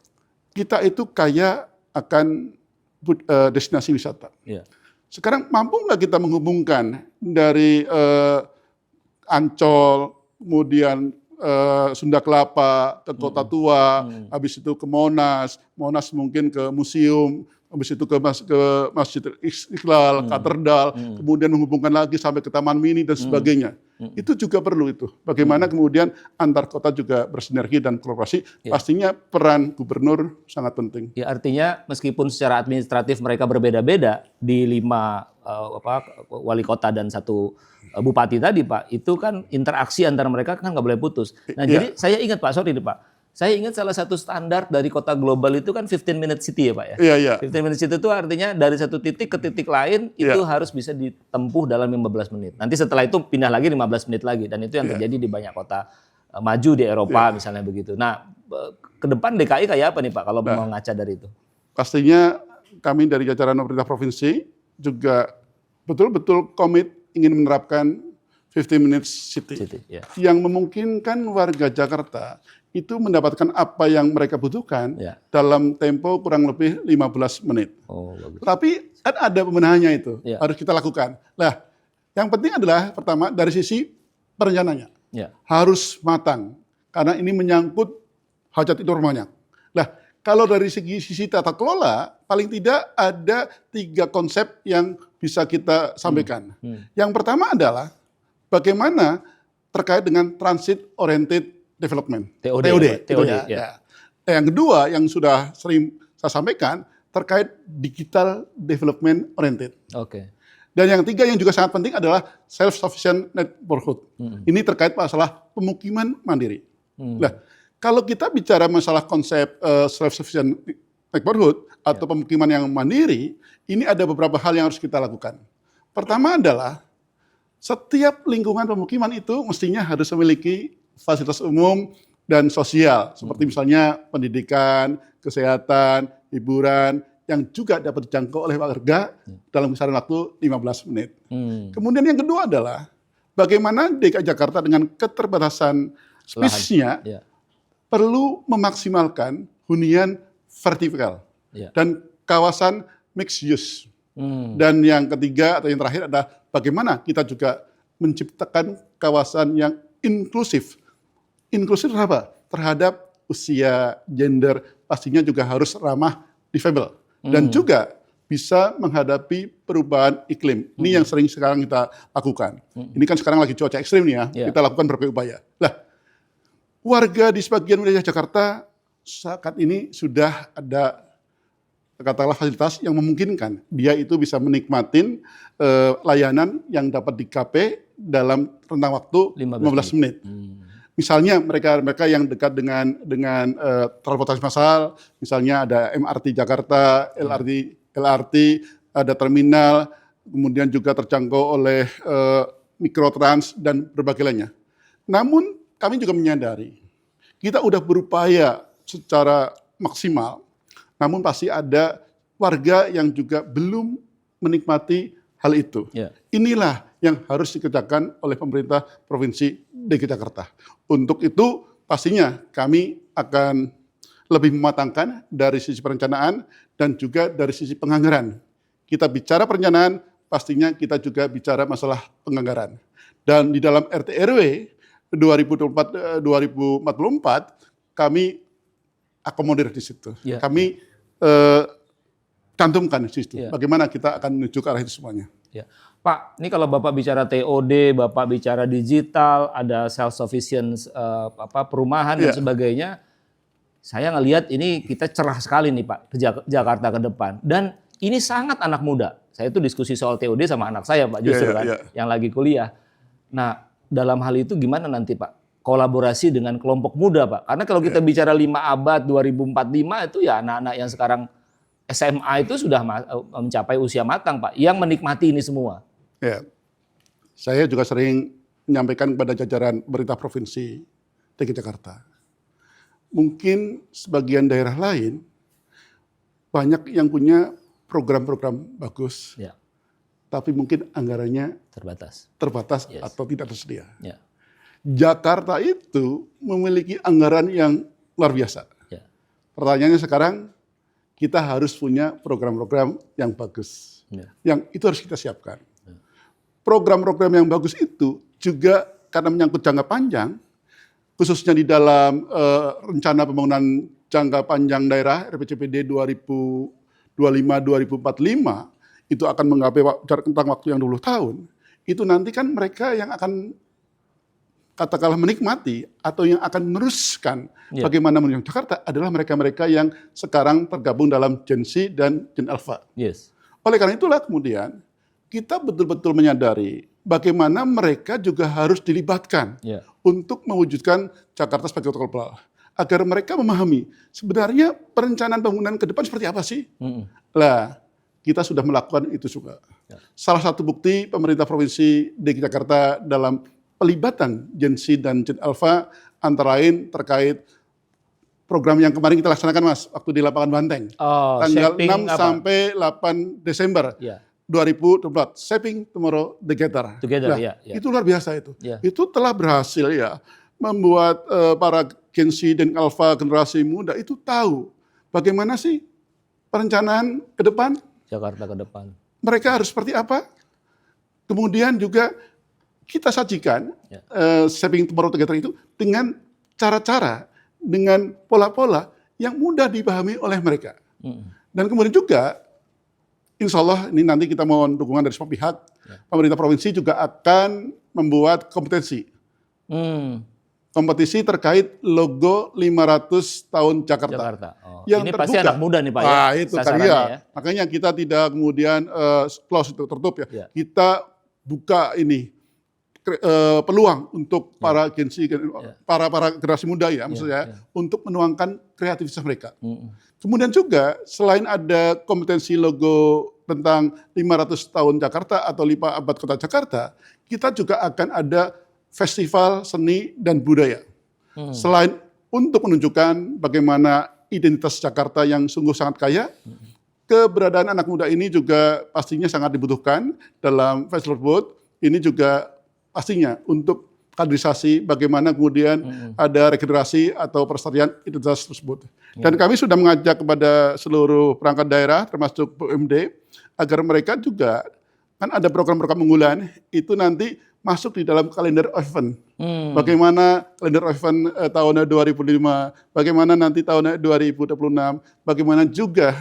Speaker 3: kita itu kaya akan destinasi wisata. Sekarang mampu nggak kita menghubungkan dari Ancol, kemudian Sunda Kelapa, ke Kota Tua, habis itu ke Monas mungkin ke museum, habis itu ke Masjid Istiqlal, Katedral, kemudian menghubungkan lagi sampai ke Taman Mini dan sebagainya. Itu juga perlu itu. Bagaimana kemudian antar kota juga bersinergi dan kolaborasi, pastinya peran gubernur sangat penting.
Speaker 2: Ya, artinya meskipun secara administratif mereka berbeda-beda di 5 wali kota dan 1 bupati tadi Pak, itu kan interaksi antara mereka kan nggak boleh putus. Nah jadi saya ingat Pak, sorry Pak, saya ingat salah satu standar dari kota global itu kan 15-minute city ya Pak ya. 15-minute city itu artinya dari satu titik ke titik lain itu harus bisa ditempuh dalam 15 menit. Nanti setelah itu pindah lagi 15 menit lagi, dan itu yang terjadi di banyak kota maju di Eropa misalnya begitu. Nah ke depan DKI kayak apa nih Pak kalau mau ngaca dari itu?
Speaker 3: Pastinya kami dari jajaran pemerintah provinsi juga betul-betul komit ingin menerapkan 15-minute city, yang memungkinkan warga Jakarta itu mendapatkan apa yang mereka butuhkan dalam tempo kurang lebih 15 menit. Tapi kan ada pembenahannya itu, harus kita lakukan. Nah, yang penting adalah pertama dari sisi perencanaannya, harus matang, karena ini menyangkut hajat hidup banyak. Nah, kalau dari sisi tata kelola, paling tidak ada 3 konsep yang bisa kita sampaikan. Yang pertama adalah bagaimana terkait dengan transit oriented development, TOD. Yang kedua yang sudah sering saya sampaikan terkait digital development oriented. Dan yang 3 yang juga sangat penting adalah self-sufficient neighborhood. Ini terkait masalah pemukiman mandiri. Nah, kalau kita bicara masalah konsep self-sufficient neighborhood atau pemukiman yang mandiri, ini ada beberapa hal yang harus kita lakukan. Pertama adalah setiap lingkungan pemukiman itu mestinya harus memiliki fasilitas umum dan sosial, seperti misalnya pendidikan, kesehatan, hiburan, yang juga dapat dijangkau oleh warga dalam kisaran waktu 15 menit. Kemudian yang kedua adalah bagaimana DKI Jakarta dengan keterbatasan space-nya perlu memaksimalkan hunian vertikal dan kawasan mixed use. Dan yang ketiga atau yang terakhir adalah bagaimana kita juga menciptakan kawasan yang inklusif. Inklusif apa? Terhadap usia, gender, pastinya juga harus ramah difabel. Dan juga bisa menghadapi perubahan iklim. Ini yang sering sekarang kita lakukan. Ini kan sekarang lagi cuaca ekstrim nih ya, kita lakukan berbagai upaya. Lah, warga di sebagian wilayah Jakarta saat ini sudah ada katakanlah fasilitas yang memungkinkan dia itu bisa menikmatin layanan yang dapat di-KP dalam rentang waktu 15 menit. Misalnya mereka yang dekat dengan transportasi massal, misalnya ada MRT Jakarta, LRT, ada terminal, kemudian juga terjangkau oleh mikrotrans dan berbagai lainnya. Namun kami juga menyadari kita udah berupaya secara maksimal, namun pasti ada warga yang juga belum menikmati hal itu. Inilah yang harus dikerjakan oleh pemerintah Provinsi DKI Jakarta. Untuk itu pastinya kami akan lebih mematangkan dari sisi perencanaan dan juga dari sisi penganggaran. Kita bicara perencanaan, pastinya kita juga bicara masalah penganggaran. Dan di dalam RT RW 2024 kami akomodir di situ. Kami cantumkan di situ. Bagaimana kita akan menuju ke arah itu semuanya.
Speaker 2: Pak, ini kalau Bapak bicara TOD, Bapak bicara digital, ada self-sufficient perumahan dan sebagainya, saya ngelihat ini kita cerah sekali nih Pak ke Jakarta ke depan. Dan ini sangat anak muda. Saya itu diskusi soal TOD sama anak saya Pak justru yang lagi kuliah. Nah, dalam hal itu gimana nanti Pak? Kolaborasi dengan kelompok muda Pak. Karena kalau kita bicara 5 abad 2045 itu ya anak-anak yang sekarang SMA itu sudah mencapai usia matang Pak, yang menikmati ini semua.
Speaker 3: Saya juga sering menyampaikan kepada jajaran pemerintah Provinsi DKI Jakarta. Mungkin sebagian daerah lain banyak yang punya program-program bagus, tapi mungkin anggarannya terbatas atau tidak tersedia. Jakarta itu memiliki anggaran yang luar biasa. Pertanyaannya sekarang, kita harus punya program-program yang bagus. Yang itu harus kita siapkan. Program-program yang bagus itu juga karena menyangkut jangka panjang, khususnya di dalam rencana pembangunan jangka panjang daerah RPJMD 2025-2045, itu akan menggapai rentang waktu yang 20 tahun. Itu nanti kan mereka yang akan katakanlah menikmati atau yang akan meneruskan bagaimana menuju Jakarta adalah mereka-mereka yang sekarang tergabung dalam Gen Z dan Gen Alpha. Oleh karena itulah kemudian kita betul-betul menyadari bagaimana mereka juga harus dilibatkan untuk mewujudkan Jakarta sebagai kota global. Agar mereka memahami sebenarnya perencanaan pembangunan ke depan seperti apa sih? Lah, kita sudah melakukan itu juga. Salah satu bukti pemerintah Provinsi DKI Jakarta dalam pelibatan Gen Z dan Gen Alpha antara lain terkait program yang kemarin kita laksanakan Mas, waktu di lapangan Banteng. Tanggal 6 sampai 8 Desember 2024, Shaping Tomorrow Together. Itu luar biasa itu. Itu telah berhasil membuat para Gen Z dan Alpha generasi muda itu tahu bagaimana sih perencanaan ke depan.
Speaker 2: Jakarta ke depan.
Speaker 3: Mereka harus seperti apa? Kemudian juga kita sajikan Shaping Tomorrow Together itu dengan cara-cara, dengan pola-pola yang mudah dipahami oleh mereka. Dan kemudian juga insya Allah ini nanti kita mohon dukungan dari semua pihak. Pemerintah provinsi juga akan membuat kompetisi. Kompetisi terkait logo 500 tahun Jakarta. Yang
Speaker 2: ini
Speaker 3: terbuka.
Speaker 2: pasti anak muda nih Pak
Speaker 3: Itu kan ya. Makanya kita tidak kemudian close itu tertutup ya. Kita buka ini peluang untuk para Gen Z, para generasi muda maksudnya untuk menuangkan kreativitas mereka. Kemudian juga selain ada kompetensi logo tentang 500 tahun Jakarta atau 5 abad kota Jakarta, kita juga akan ada festival seni dan budaya. Selain untuk menunjukkan bagaimana identitas Jakarta yang sungguh sangat kaya, keberadaan anak muda ini juga pastinya sangat dibutuhkan dalam festival tersebut. Ini juga pastinya untuk kaderisasi, bagaimana kemudian ada regenerasi atau pelestarian identitas tersebut. Dan kami sudah mengajak kepada seluruh perangkat daerah, termasuk BUMD, agar mereka juga, kan ada program-program unggulan, itu nanti masuk di dalam kalender event. Bagaimana kalender event tahun 2005, bagaimana nanti tahun 2026, bagaimana juga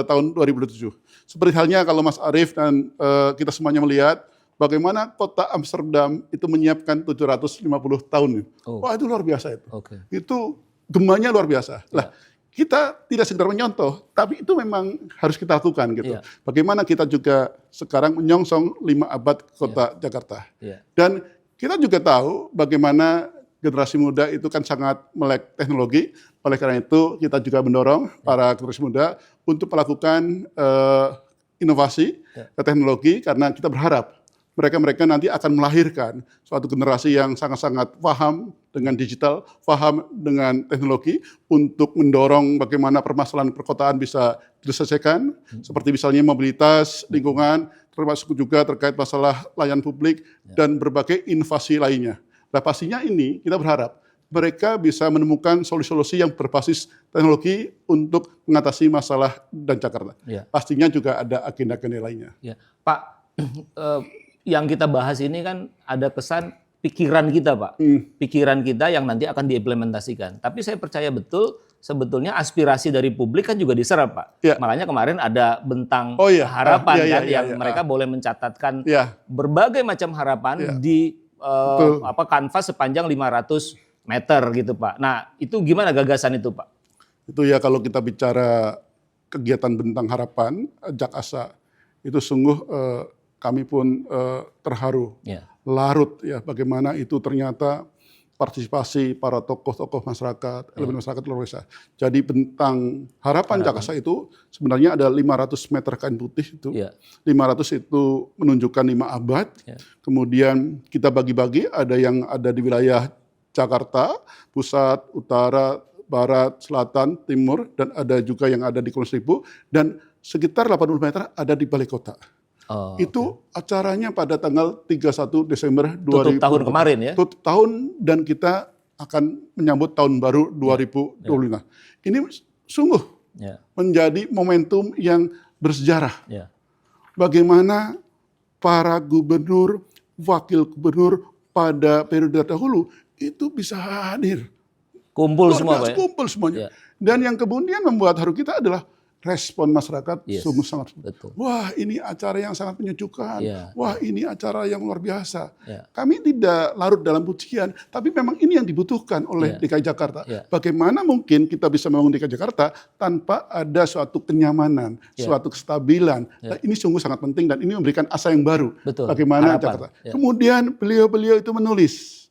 Speaker 3: tahun 2027. Seperti halnya kalau Mas Arief dan kita semuanya melihat, bagaimana kota Amsterdam itu menyiapkan 750 tahun. Wah, itu luar biasa itu. Itu gemanya luar biasa. Lah, kita tidak sekedar menyontoh, tapi itu memang harus kita lakukan gitu. Bagaimana kita juga sekarang menyongsong 5 abad kota Jakarta. Dan kita juga tahu bagaimana generasi muda itu kan sangat melek teknologi. Oleh karena itu kita juga mendorong para generasi muda untuk melakukan inovasi teknologi, karena kita berharap mereka nanti akan melahirkan suatu generasi yang sangat-sangat paham dengan digital, paham dengan teknologi untuk mendorong bagaimana permasalahan perkotaan bisa diselesaikan, seperti misalnya mobilitas, lingkungan, termasuk juga terkait masalah layanan publik dan berbagai inovasi lainnya. Nah, pastinya ini kita berharap mereka bisa menemukan solusi-solusi yang berbasis teknologi untuk mengatasi masalah dan Jakarta. Pastinya juga ada agenda-agenda lainnya.
Speaker 2: Pak, yang kita bahas ini kan ada kesan pikiran kita, Pak. Pikiran kita yang nanti akan diimplementasikan. Tapi saya percaya betul sebetulnya aspirasi dari publik kan juga diserap, Pak. Makanya kemarin ada bentang harapan yang mereka boleh mencatatkan berbagai macam harapan di kanvas sepanjang 500 meter gitu, Pak. Nah, itu gimana gagasan itu, Pak?
Speaker 3: Itu ya, kalau kita bicara kegiatan bentang harapan Jakasa, itu sungguh kami pun terharu, larut ya, bagaimana itu ternyata partisipasi para tokoh-tokoh masyarakat, elemen masyarakat luar biasa. Jadi bentang harapan Jakasa itu sebenarnya ada 500 meter kain putih itu. 500 itu menunjukkan 5 abad. Kemudian kita bagi-bagi, ada yang ada di wilayah Jakarta, pusat, utara, barat, selatan, timur, dan ada juga yang ada di Kepulauan Seribu, dan sekitar 80 meter ada di balai kota. Itu acaranya pada tanggal 31 Desember 2020.
Speaker 2: Tutup tahun kemarin ya?
Speaker 3: Tutup tahun, dan kita akan menyambut tahun baru 2025. Ini sungguh menjadi momentum yang bersejarah. Bagaimana para gubernur, wakil gubernur pada periode dahulu itu bisa hadir.
Speaker 2: Kumpul semua, Pak.
Speaker 3: Kumpul semuanya. Dan yang kemudian membuat haru kita adalah respon masyarakat sungguh sangat. Wah, ini acara yang sangat menyejukkan. Wah, ini acara yang luar biasa. Kami tidak larut dalam pujian, tapi memang ini yang dibutuhkan oleh DKI Jakarta. Bagaimana mungkin kita bisa membangun DKI Jakarta tanpa ada suatu kenyamanan, suatu kestabilan. Nah, ini sungguh sangat penting, dan ini memberikan asa yang baru. Bagaimana Jakarta. Kemudian beliau-beliau itu menulis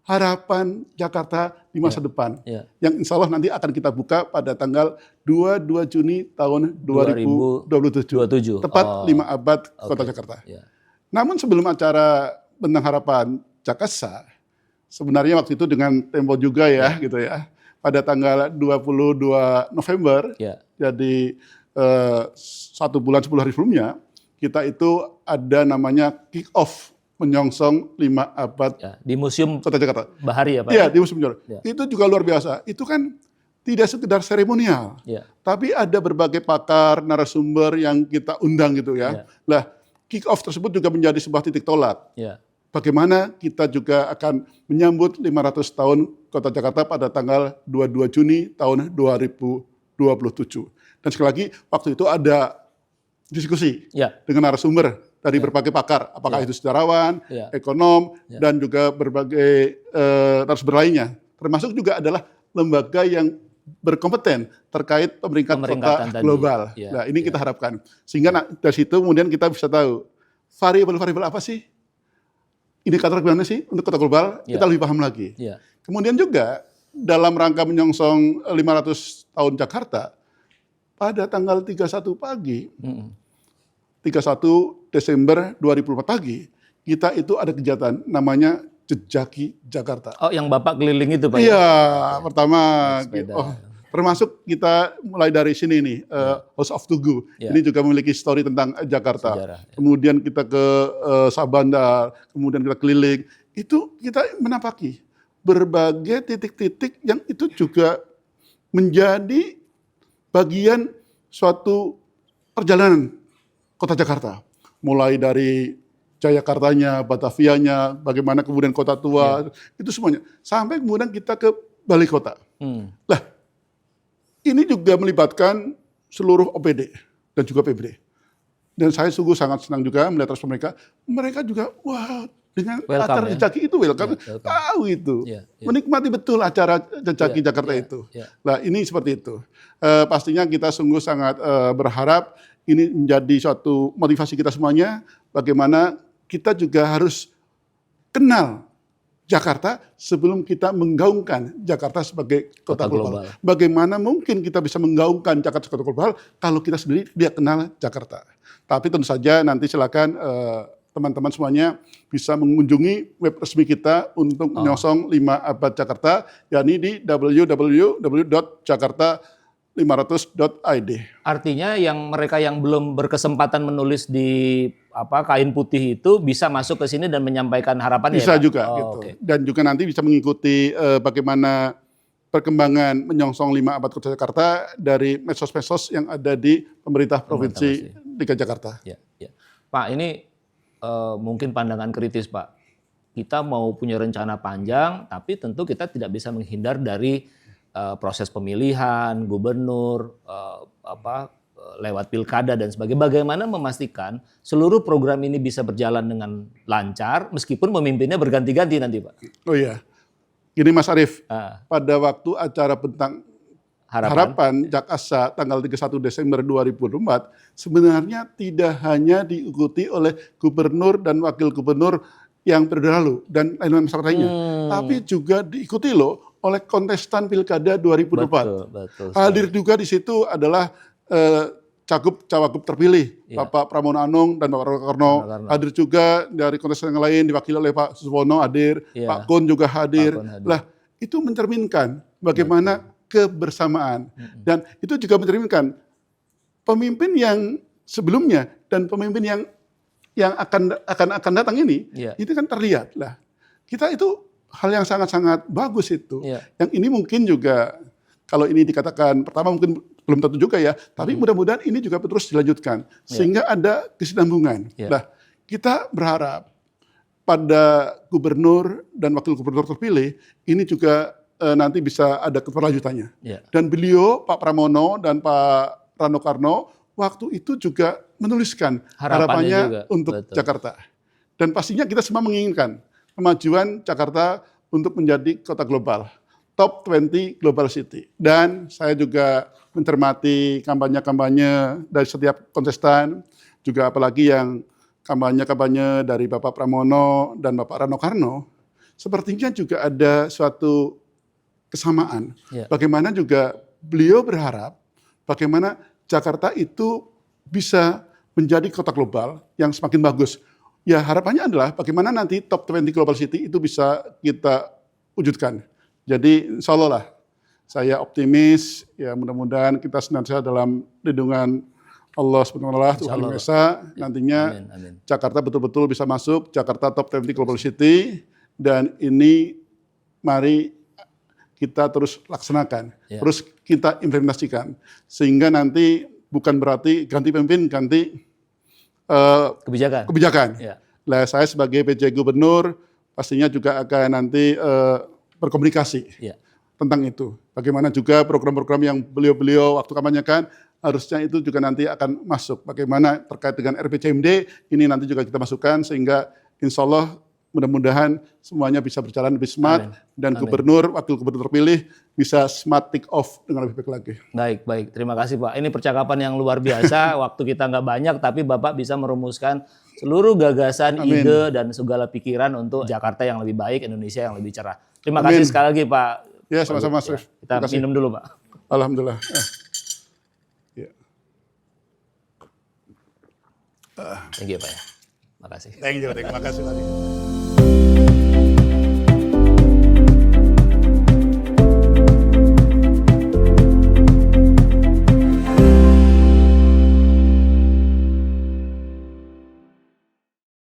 Speaker 3: harapan Jakarta di masa depan, yang insya Allah nanti akan kita buka pada tanggal 22 Juni tahun 2027. Tepat 5 abad Kota Jakarta. Namun sebelum acara bentang harapan Jakasa, sebenarnya waktu itu dengan tempo juga gitu ya, pada tanggal 22 November, jadi 1 bulan 10 hari sebelumnya, kita itu ada namanya kick off menyongsong 5 abad
Speaker 2: di Museum
Speaker 3: Kota Jakarta.
Speaker 2: Bahari ya, Pak?
Speaker 3: Iya, di Museum Johor. Itu juga luar biasa. Itu kan tidak sekedar seremonial, tapi ada berbagai pakar, narasumber yang kita undang gitu ya. Nah, kick off tersebut juga menjadi sebuah titik tolak. Bagaimana kita juga akan menyambut 500 tahun Kota Jakarta pada tanggal 22 Juni tahun 2027. Dan sekali lagi, waktu itu ada diskusi dengan narasumber dari berbagai pakar, apakah itu sejarawan, ekonom, dan juga berbagai narasumber lainnya. Termasuk juga adalah lembaga yang berkompeten terkait pemeringkatan kota global. Nah, ini kita harapkan. Sehingga dari situ kemudian kita bisa tahu variabel-variabel apa sih, indikator gimana sih untuk kota global, kita lebih paham lagi. Kemudian juga dalam rangka menyongsong 500 tahun Jakarta, pada tanggal 31 pagi, 31 Desember 2004 pagi, kita itu ada kegiatan namanya Jejaki Jakarta.
Speaker 2: Oh, yang Bapak keliling itu, Pak?
Speaker 3: Iya, pertama. Termasuk kita mulai dari sini nih, House of Tugu. Ini juga memiliki story tentang Jakarta. Sejarah, kemudian kita ke Sabandar, kemudian kita keliling. itu kita menapaki berbagai titik-titik yang itu juga menjadi bagian suatu perjalanan kota Jakarta. Mulai dari Jayakartanya, Batavianya, bagaimana kemudian kota tua, itu semuanya. Sampai kemudian kita ke balai kota. Lah, ini juga melibatkan seluruh OPD dan juga PBD. Dan saya sungguh sangat senang juga melihat respon mereka. Mereka juga, wah, dengan acara Jejaki itu welcome, tahu itu. Menikmati betul acara Jejaki Jakarta itu. Nah, ini seperti itu. Pastinya kita sungguh sangat berharap ini menjadi suatu motivasi kita semuanya, bagaimana kita juga harus kenal Jakarta sebelum kita menggaungkan Jakarta sebagai kota global. Bagaimana mungkin kita bisa menggaungkan Jakarta sebagai kota global kalau kita sendiri tidak kenal Jakarta. Tapi tentu saja nanti silakan teman-teman semuanya bisa mengunjungi web resmi kita untuk menyongsong 5 abad Jakarta, yakni di www.jakarta500.id.
Speaker 2: Artinya mereka yang belum berkesempatan menulis di kain putih itu bisa masuk ke sini dan menyampaikan harapannya.
Speaker 3: Bisa juga gitu. Okay. Dan juga nanti bisa mengikuti bagaimana perkembangan menyongsong 5 abad Kota Jakarta dari medsos-medsos yang ada di pemerintah Provinsi DKI Jakarta.
Speaker 2: Ya. Pak, ini mungkin pandangan kritis, Pak. Kita mau punya rencana panjang, tapi tentu kita tidak bisa menghindar dari proses pemilihan gubernur, lewat pilkada dan sebagainya. Bagaimana memastikan seluruh program ini bisa berjalan dengan lancar meskipun pemimpinnya berganti-ganti nanti, Pak?
Speaker 3: Oh iya, gini Mas Arief, pada waktu acara tentang Harapan Jakasa tanggal 31 Desember 2024 sebenarnya tidak hanya diikuti oleh gubernur dan wakil gubernur yang periode lalu dan lain-lain masyarakat lainnya, tapi juga diikuti loh oleh kontestan pilkada 2024.
Speaker 2: Betul,
Speaker 3: hadir juga di situ adalah cawagup terpilih, Bapak Pramono Anung dan Bapak Karno. Hadir juga dari kontestan yang lain diwakili oleh Pak Suswono hadir, Pak Kun juga hadir. Lah, itu mencerminkan bagaimana kebersamaan dan itu juga mencerminkan pemimpin yang sebelumnya dan pemimpin yang akan datang ini, itu kan terlihat lah. Kita itu hal yang sangat-sangat bagus itu. Yang ini mungkin juga kalau ini dikatakan pertama mungkin belum tentu juga ya, tapi mudah-mudahan ini juga terus dilanjutkan sehingga ada kesinambungan. Nah, kita berharap pada gubernur dan wakil gubernur terpilih ini juga nanti bisa ada keberlanjutannya. Dan beliau Pak Pramono dan Pak Rano Karno waktu itu juga menuliskan harapannya untuk Jakarta. Dan pastinya kita semua menginginkan kemajuan Jakarta untuk menjadi kota global, top 20 global city. Dan saya juga mencermati kampanye-kampanye dari setiap kontestan, juga apalagi yang kampanye-kampanye dari Bapak Pramono dan Bapak Rano Karno, sepertinya juga ada suatu kesamaan. Bagaimana juga beliau berharap bagaimana Jakarta itu bisa menjadi kota global yang semakin bagus. Ya harapannya adalah bagaimana nanti top 20 global city itu bisa kita wujudkan. Jadi insya Allah lah, saya optimis, ya mudah-mudahan kita senantiasa dalam lindungan Allah SWT, Tuhan Yang Maha Esa, nantinya Jakarta betul-betul bisa masuk, Jakarta top 20 global city, dan ini mari kita terus laksanakan, terus kita implementasikan, sehingga nanti bukan berarti ganti pemimpin, ganti kebijakan. Nah, saya sebagai PJ Gubernur pastinya juga akan nanti berkomunikasi tentang itu. Bagaimana juga program-program yang beliau-beliau waktu kampanyekan, harusnya itu juga nanti akan masuk. Bagaimana terkait dengan RPJMD, ini nanti juga kita masukkan, sehingga insya Allah mudah-mudahan semuanya bisa berjalan lebih smart. Dan gubernur, wakil gubernur terpilih bisa smart take off dengan lebih baik lagi.
Speaker 2: Baik. Terima kasih Pak. Ini percakapan yang luar biasa. Waktu kita nggak banyak, tapi Bapak bisa merumuskan seluruh gagasan, ide, dan segala pikiran untuk Jakarta yang lebih baik, Indonesia yang lebih cerah. Terima kasih sekali lagi Pak.
Speaker 3: Ya, sama-sama Mas Rif.
Speaker 2: Kita minum dulu Pak.
Speaker 3: Alhamdulillah.
Speaker 2: Thank you Pak ya. Makasih.
Speaker 3: Terima kasih.